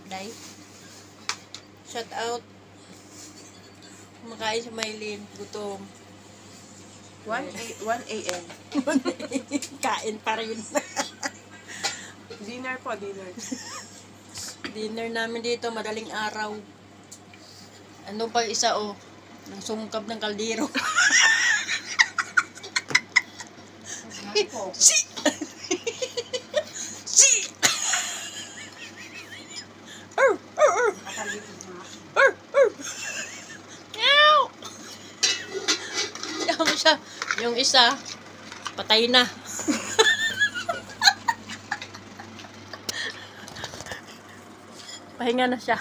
Day. Shout out. Kumakain sa Maylin. Gutom. 1 a.m. Kain pa rin. Dinner po, dinner. Dinner namin dito, madaling araw. Ano pa isa ng sungkab ng kaldero. Si! Si! Meow! Yaman siya. Yung isa, patay na. Pahinga na siya.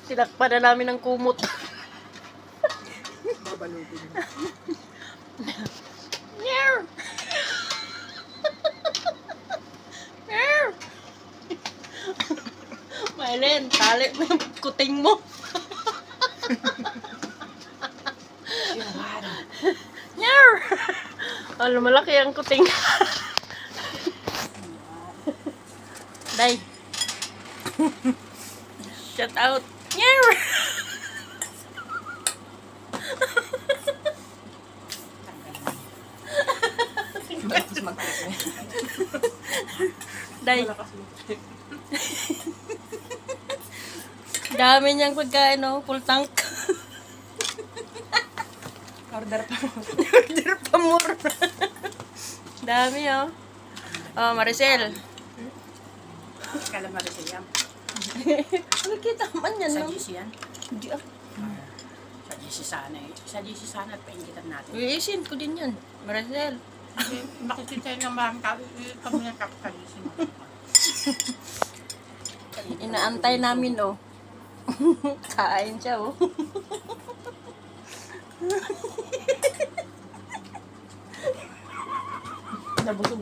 Sinakpan na namin ng kumot. Babalutin. Meow! Meow! Maylin, tali mo yung kuting mo. Meow! Oh, lumalaki ang kuting. Day. Shout out. Meow! Malakas mag-tip. Day. Malakas mag-tip. Dami niyang pagkain, full tank. Order pa mo. Order pa more. Dami, Oh, Maricel. Kala Maricel yan. Nakikita man yan, Sa no? GC yan? Hindi, Sa GC sana eh. Sa GC sana at paingitan natin. Iisin ko din yan. Maricel. Makikita yun ng maraming tao. Kami ng kapitalism. Inaantay namin, Kain siya, Nabusog.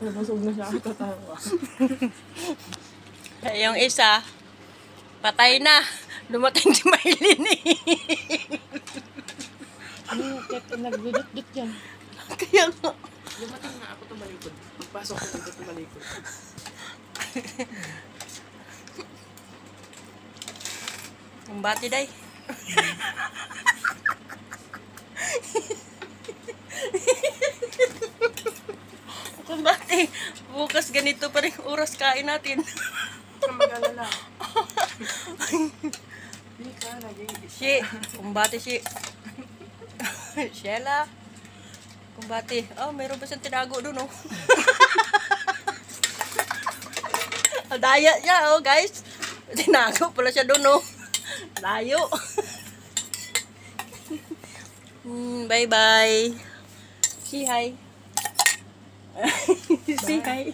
Nabusog na siya. Tatawa. Yung isa, patay na. Dumating si Maylin, Ano? Kaya nagdudut-dut yan. Kaya nga. Dumating na ako tumalikod. Magpasok ko dito tumalikod. Kumbati, day. Kumbati. Bukas ganito pa rin oras kain natin. Kung mag-alala. Hindi ka, nag-iis. Si. Kumbati, si. Sheila. Kumbati. Oh, mayroon pa siyang tinago dun, Daya niya, guys. Tinago pala siya dun, Layo. Bye-bye. Say hi. Say hi.